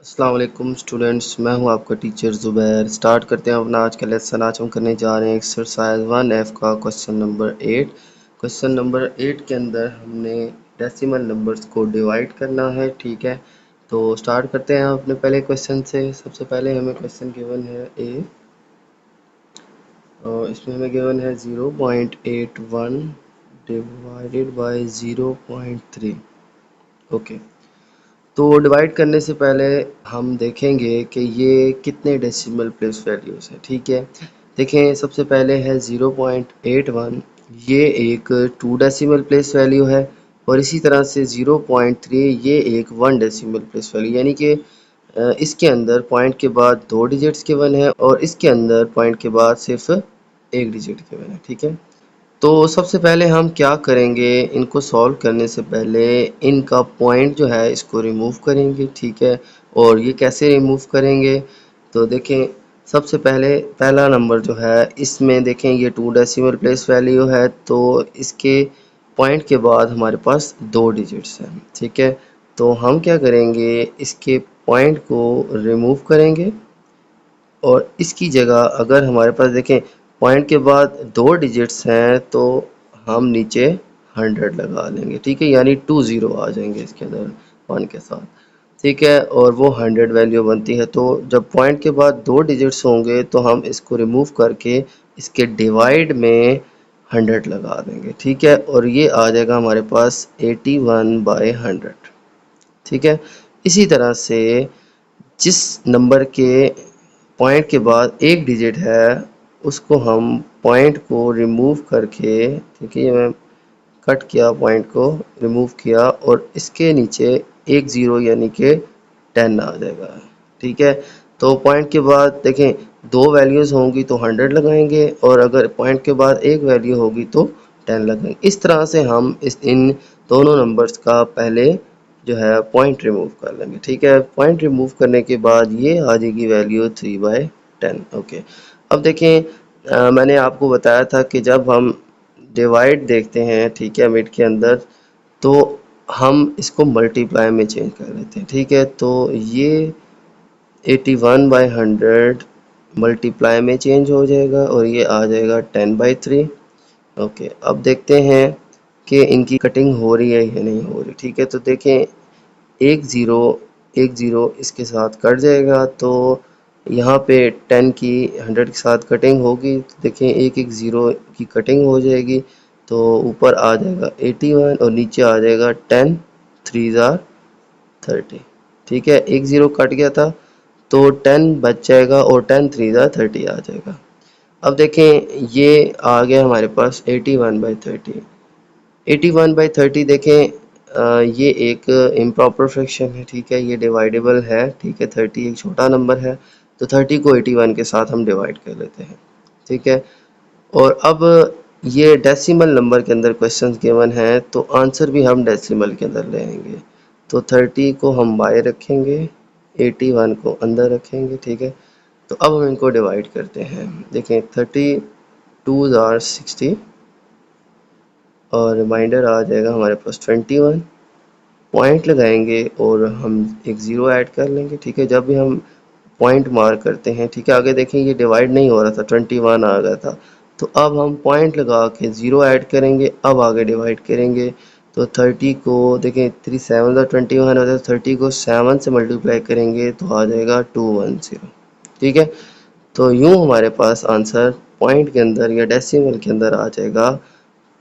अस्सलाम वालेकुम स्टूडेंट्स, मैं हूं आपका टीचर ज़ुबैर। स्टार्ट करते हैं अपना आज का लेसन। आज हम करने जा रहे हैं एक्सरसाइज 1F का क्वेश्चन नंबर 8। क्वेश्चन नंबर 8 के अंदर हमने डेसिमल नंबर्स को डिवाइड करना है, ठीक है। तो स्टार्ट करते हैं अपने पहले क्वेश्चन से। सबसे पहले हमें क्वेश्चन गिवन है ए, और इसमें हमें गिवन है 0.81 डिवाइडेड बाई 0.3। ओके, तो डिवाइड करने से पहले हम देखेंगे कि ये कितने डेसिमल प्लेस वैल्यूज़ हैं, ठीक है। देखें, सबसे पहले है 0.81, ये एक 2 डेसिमल प्लेस वैल्यू है। और इसी तरह से 0.3 ये एक 1 डेसिमल प्लेस वैल्यू, यानी कि इसके अंदर पॉइंट के बाद 2 डिजिट्स गिवन है और इसके अंदर पॉइंट के बाद सिर्फ 1 डिजिट गिवन है, ठीक है। तो सबसे पहले हम क्या करेंगे, इनको सॉल्व करने से पहले इनका पॉइंट जो है इसको रिमूव करेंगे, ठीक है। और ये कैसे रिमूव करेंगे, तो देखें, सबसे पहले पहला नंबर जो है इसमें देखें ये 2 डेसिमल प्लेस वैल्यू है, तो इसके पॉइंट के बाद हमारे पास 2 डिजिट्स हैं, ठीक है। तो हम क्या करेंगे, इसके पॉइंट को रिमूव करेंगे और इसकी जगह अगर हमारे पास देखें पॉइंट के बाद 2 डिजिट्स हैं तो हम नीचे 100 लगा लेंगे, ठीक है। यानी 2 ज़ीरो आ जाएंगे इसके अंदर 1 के साथ, ठीक है। और वो 100 वैल्यू बनती है। तो जब पॉइंट के बाद 2 डिजिट्स होंगे तो हम इसको रिमूव करके इसके डिवाइड में 100 लगा देंगे, ठीक है। और ये आ जाएगा हमारे पास 81/100, ठीक है। इसी तरह से जिस नंबर के पॉइंट के बाद 1 डिजिट है उसको हम पॉइंट को रिमूव करके, ठीक है, ये मैं कट किया, पॉइंट को रिमूव किया और इसके नीचे 1 ज़ीरो यानी कि 10 आ जाएगा, ठीक है। तो पॉइंट के बाद देखें 2 वैल्यूज़ होंगी तो 100 लगाएंगे और अगर पॉइंट के बाद 1 वैल्यू होगी तो 10 लगाएंगे। इस तरह से हम इन दोनों नंबर्स का पहले जो है पॉइंट रिमूव कर लेंगे, ठीक है। पॉइंट रिमूव करने के बाद ये आ जाएगी वैल्यू 3/10। ओके, अब देखें, मैंने आपको बताया था कि जब हम डिवाइड देखते हैं, ठीक है, मिड के अंदर, तो हम इसको मल्टीप्लाई में चेंज कर लेते हैं, ठीक है। तो ये 81/100 मल्टीप्लाई में चेंज हो जाएगा और ये आ जाएगा 10/3। ओके, अब देखते हैं कि इनकी कटिंग हो रही है या नहीं हो रही, ठीक है। तो देखें, एक ज़ीरो इसके साथ कट जाएगा, तो यहाँ पे 10 की 100 के साथ कटिंग होगी, तो देखें एक एक ज़ीरो की कटिंग हो जाएगी। तो ऊपर आ जाएगा 81 और नीचे आ जाएगा 10, 3 ज़ार 30, ठीक है। एक ज़ीरो कट गया था तो 10 बच जाएगा और 10 3 ज़ार 30 आ जाएगा। अब देखें ये आ गया हमारे पास 81/30। 81/30 देखें, ये एक इम्प्रॉपर फ्रैक्शन है, ठीक है, ये डिवाइडेबल है, ठीक है। 30 एक छोटा नंबर है, तो 30 को 81 के साथ हम डिवाइड कर लेते हैं, ठीक है। और अब ये डेसिमल नंबर के अंदर क्वेश्चन गिवन है तो आंसर भी हम डेसिमल के अंदर लेंगे। तो 30 को हम बाहर रखेंगे, 81 को अंदर रखेंगे, ठीक है। तो अब हम इनको डिवाइड करते हैं। देखें 30 2 ज़ार 60 और रिमाइंडर आ जाएगा हमारे पास 21। पॉइंट लगाएंगे और हम एक ज़ीरो ऐड कर लेंगे, ठीक है, जब भी हम पॉइंट मार्क करते हैं, ठीक है। आगे देखें ये डिवाइड नहीं हो रहा था, 21 आ गया था, तो अब हम पॉइंट लगा के ज़ीरो ऐड करेंगे, अब आगे डिवाइड करेंगे। तो 30 को देखें 3 7 21 होता है, 30 को 7 से मल्टीप्लाई करेंगे तो आ जाएगा 210, ठीक है। तो यूँ हमारे पास आंसर पॉइंट के अंदर या डेसिमल के अंदर आ जाएगा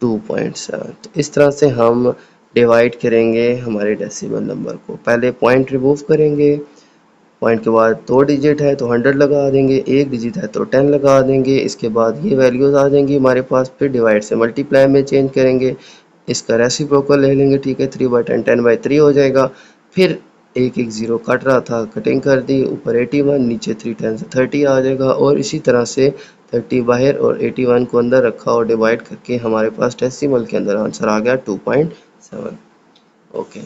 2.7। तो इस तरह से हम डिवाइड करेंगे हमारे डेसिमल नंबर को। पहले पॉइंट रिमूव करेंगे, पॉइंट के बाद 2 डिजिट है तो 100 लगा देंगे, 1 डिजिट है तो 10 लगा देंगे। इसके बाद ये वैल्यूज़ आ जाएंगी हमारे पास, फिर डिवाइड से मल्टीप्लाई में चेंज करेंगे, इसका रेसिप्रोकल ले लेंगे, ठीक है। 3/10 10/3 हो जाएगा। फिर एक एक ज़ीरो कट रहा था, कटिंग कर दी, ऊपर 81 नीचे 3 10 से 30 आ जाएगा। और इसी तरह से 30 बाहर और 81 को अंदर रखा और डिवाइड करके हमारे पास डेसिमल के अंदर आंसर आ गया 2.7। ओके,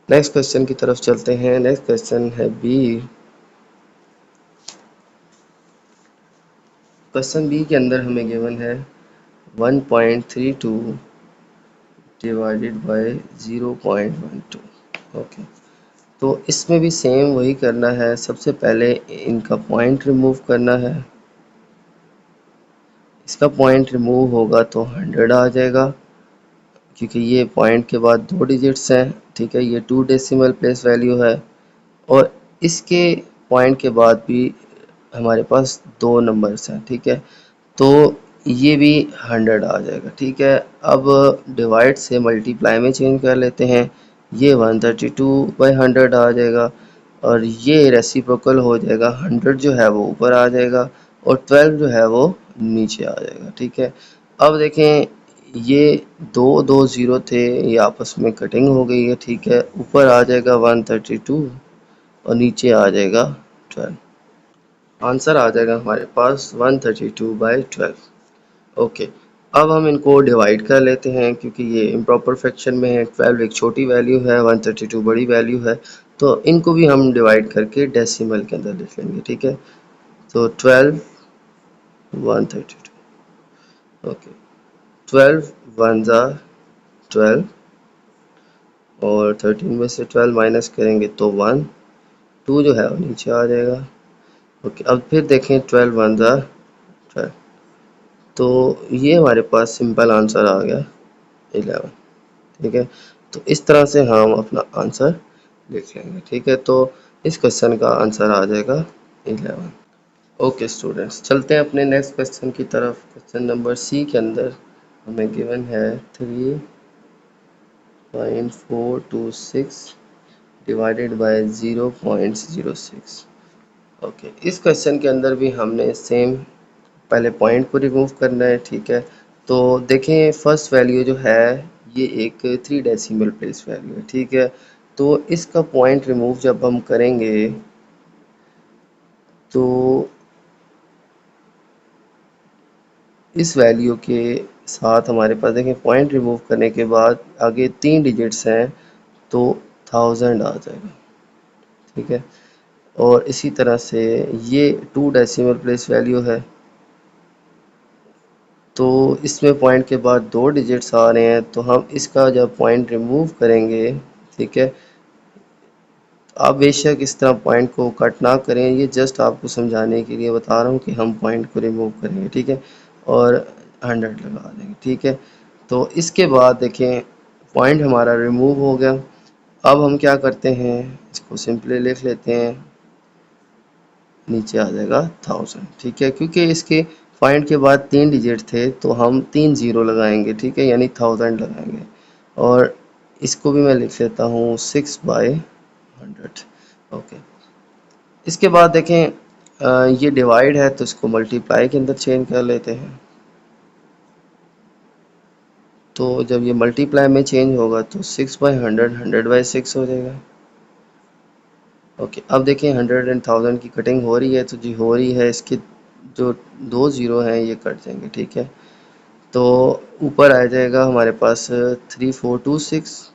नेक्स्ट क्वेश्चन की तरफ चलते हैं। नेक्स्ट क्वेश्चन है बी। क्वेश्चन बी के अंदर हमें गिवन है 1.32 डिवाइडेड बाय 0.12। ओके, तो इसमें भी सेम वही करना है, सबसे पहले इनका पॉइंट रिमूव करना है। इसका पॉइंट रिमूव होगा तो 100 आ जाएगा, क्योंकि ये पॉइंट के बाद 2 डिजिट्स हैं, ठीक है, ये 2 डेसिमल प्लेस वैल्यू है। और इसके पॉइंट के बाद भी हमारे पास 2 नंबर्स हैं, ठीक है, तो ये भी 100 आ जाएगा, ठीक है। अब डिवाइड से मल्टीप्लाई में चेंज कर लेते हैं, ये 132/100 आ जाएगा, और ये रेसिप्रोकल हो जाएगा, 100 जो है वो ऊपर आ जाएगा और 12 जो है वो नीचे आ जाएगा, ठीक है। अब देखें, ये दो दो ज़ीरो थे, ये आपस में कटिंग हो गई है, ठीक है, ऊपर आ जाएगा 132 और नीचे आ जाएगा 12। आंसर आ जाएगा हमारे पास 132/12। ओके, अब हम इनको डिवाइड कर लेते हैं, क्योंकि ये इम्प्रॉपर फ्रैक्शन में है, 12 एक छोटी वैल्यू है, 132 बड़ी वैल्यू है, तो इनको भी हम डिवाइड करके डेसिमल के अंदर लिख लेंगे, ठीक है। तो 12 132, ओके, 12 वन ज़ा 12, और 13 में से 12 माइनस करेंगे तो 1, 2 जो है वो नीचे आ जाएगा। ओके, अब फिर देखें, 12 वन ज़ा 12, तो ये हमारे पास सिंपल आंसर आ गया 11, ठीक है। तो इस तरह से हम अपना आंसर लिख लेंगे, ठीक है। तो इस क्वेश्चन का आंसर आ जाएगा 11। ओके स्टूडेंट्स, चलते हैं अपने नेक्स्ट क्वेश्चन की तरफ। क्वेश्चन नंबर सी के अंदर हमें गिवन है 3.426 डिवाइडेड बाय 0.06। ओके, इस क्वेश्चन के अंदर भी हमने सेम पहले पॉइंट को रिमूव करना है, ठीक है। तो देखें, फर्स्ट वैल्यू जो है ये एक 3 डेसिमल प्लेस वैल्यू है, ठीक है। तो इसका पॉइंट रिमूव जब हम करेंगे तो इस वैल्यू के साथ हमारे पास देखें, पॉइंट रिमूव करने के बाद आगे 3 डिजिट्स हैं, तो 1000 आ जाएगा, ठीक है। और इसी तरह से ये 2 डेसिमल प्लेस वैल्यू है, तो इसमें पॉइंट के बाद 2 डिजिट्स आ रहे हैं, तो हम इसका जब पॉइंट रिमूव करेंगे, ठीक है, आप बेशक इस तरह पॉइंट को कट ना करें, ये जस्ट आपको समझाने के लिए बता रहा हूँ कि हम पॉइंट को रिमूव करेंगे, ठीक है, और 100 लगा देंगे, ठीक है। तो इसके बाद देखें, पॉइंट हमारा रिमूव हो गया। अब हम क्या करते हैं, इसको सिंपली लिख लेते हैं, नीचे आ जाएगा 1000, ठीक है, क्योंकि इसके पॉइंट के बाद 3 डिजिट थे, तो हम 3 ज़ीरो लगाएंगे, ठीक है, यानी 1000 लगाएंगे। और इसको भी मैं लिख लेता हूँ 6/100। ओके, इसके बाद देखें, ये डिवाइड है, तो इसको मल्टीप्लाई के अंदर चेंज कर लेते हैं। तो जब ये मल्टीप्लाई में चेंज होगा तो 6/100 100/6 हो जाएगा। ओके, अब देखें, 100 एंड 1000 की कटिंग हो रही है, तो जी हो रही है, इसके जो 2 ज़ीरो हैं ये कट जाएंगे, ठीक है। तो ऊपर आ जाएगा हमारे पास 3426,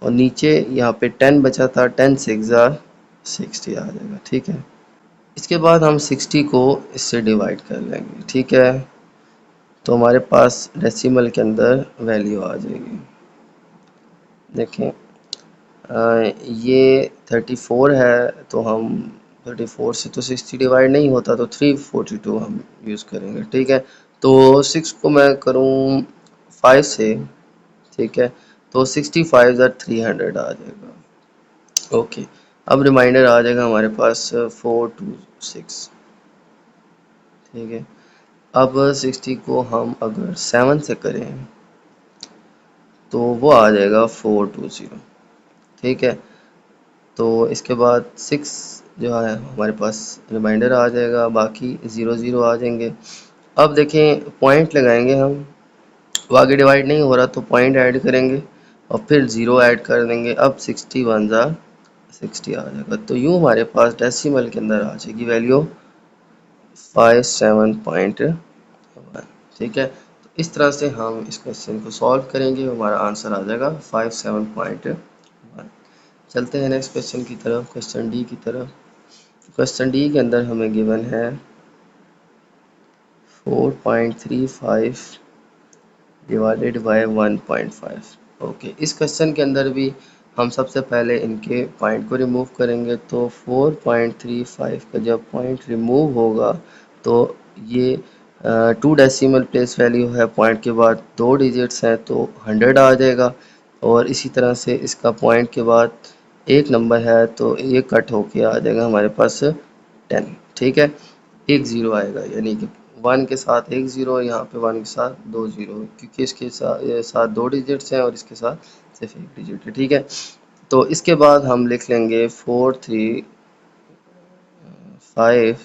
और नीचे यहाँ पे 10 बचा था, 10 6 60 आ जाएगा, ठीक है। इसके बाद हम 60 को इससे डिवाइड कर लेंगे, ठीक है, तो हमारे पास डेसिमल के अंदर वैल्यू आ जाएगी। देखें, ये 34 है, तो हम 34 से तो 60 डिवाइड नहीं होता, तो 342 हम यूज़ करेंगे, ठीक है। तो 6 को मैं करूँ 5 से, ठीक है, तो 65 ज़ा 300 आ जाएगा। ओके, अब रिमाइंडर आ जाएगा हमारे पास 426, ठीक है। अब 60 को हम अगर 7 से करें तो वो आ जाएगा 420, ठीक है। तो इसके बाद 6 जो है हमारे पास रिमाइंडर आ जाएगा, बाकी 0 0 आ जाएंगे। अब देखें, पॉइंट लगाएंगे हम, वो आगे डिवाइड नहीं हो रहा, तो पॉइंट ऐड करेंगे और फिर 0 ऐड कर देंगे। अब 61 ज़ा 60 आ जाएगा, तो यूँ हमारे पास डेसिमल के अंदर आ जाएगी वैल्यू 57.1, ठीक है। तो इस तरह से हम इस क्वेश्चन को सॉल्व करेंगे, हमारा आंसर आ जाएगा 57.1। चलते हैं नेक्स्ट क्वेश्चन की तरफ, क्वेश्चन डी की तरफ। क्वेश्चन डी के अंदर हमें गिवन है 4.35 डिवाइडेड बाय 1.5। ओके, इस क्वेश्चन के अंदर भी हम सबसे पहले इनके पॉइंट को रिमूव करेंगे, तो 4.35 का जब पॉइंट रिमूव होगा तो ये 2 डेसिमल प्लेस वैल्यू है, पॉइंट के बाद 2 डिजिट्स हैं तो 100 आ जाएगा। और इसी तरह से इसका पॉइंट के बाद एक नंबर है तो ये कट होके आ जाएगा हमारे पास 10। ठीक है, एक ज़ीरो आएगा, यानी कि 1 के साथ एक ज़ीरो, यहाँ पे 1 के साथ 2 ज़ीरो, क्योंकि इसके साथ 2 डिजिट्स हैं और इसके साथ सिर्फ एक डिजिट है। ठीक है, तो इसके बाद हम लिख लेंगे 435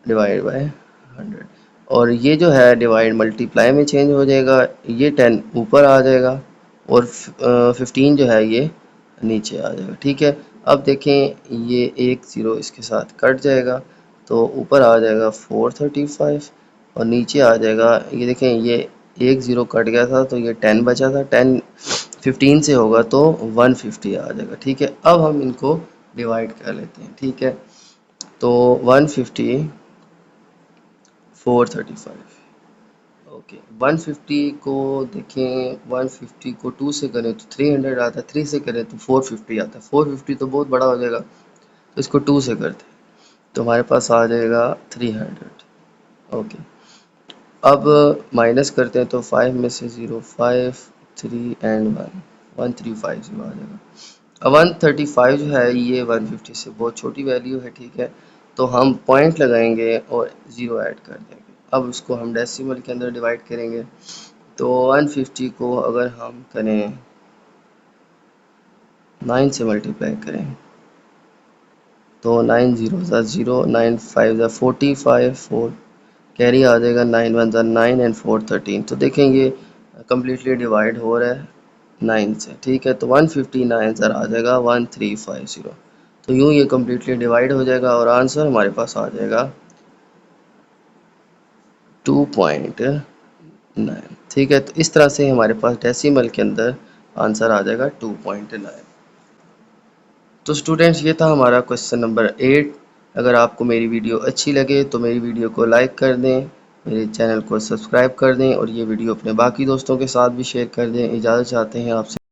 डिवाइड बाय 100, और ये जो है डिवाइड मल्टीप्लाई में चेंज हो जाएगा, ये 10 ऊपर आ जाएगा और 15 जो है ये नीचे आ जाएगा। ठीक है, अब देखें ये एक ज़ीरो इसके साथ कट जाएगा तो ऊपर आ जाएगा 435 और नीचे आ जाएगा, ये देखें ये एक ज़ीरो कट गया था तो ये 10 बचा था, 10 15 से होगा तो 150 आ जाएगा। ठीक है, अब हम इनको डिवाइड कर लेते हैं। ठीक है, तो 150 435, ओके 150 को देखें, 150 को 2 से करें तो 300 आता है, 3 से करें तो 450 आता है, 450 तो बहुत बड़ा हो जाएगा तो इसको 2 से करते हैं तो हमारे पास आ जाएगा 300। ओके, अब माइनस करते हैं तो 5 में से 0, 5 3 एंड 1, 1350 आ जाएगा। अब 135 जो है ये 150 से बहुत छोटी वैल्यू है। ठीक है, तो हम पॉइंट लगाएंगे और ज़ीरो ऐड कर देंगे। अब उसको हम डेसिमल के अंदर डिवाइड करेंगे, तो 150 को अगर हम करें 9 से मल्टीप्लाई करें तो 9 ज़ीरो ज़ा ज़ीरो, 9 5 ज़ा 45, 4 कैरी आ जाएगा, 9 1 ज़ा 9 एंड 4 13। तो देखें ये कम्प्लीटली डिवाइड हो रहा है 9 से। ठीक है, तो 159 सर आ जाएगा 1350। तो यूँ ये कम्प्लीटली डिवाइड हो जाएगा और आंसर हमारे पास आ जाएगा 2.9। ठीक है, तो इस तरह से हमारे पास डेसिमल के अंदर आंसर आ जाएगा 2.9। तो स्टूडेंट्स ये था हमारा क्वेश्चन नंबर 8। अगर आपको मेरी वीडियो अच्छी लगे तो मेरी वीडियो को लाइक कर दें, मेरे चैनल को सब्सक्राइब कर दें और ये वीडियो अपने बाकी दोस्तों के साथ भी शेयर कर दें। इजाज़त चाहते हैं आपसे।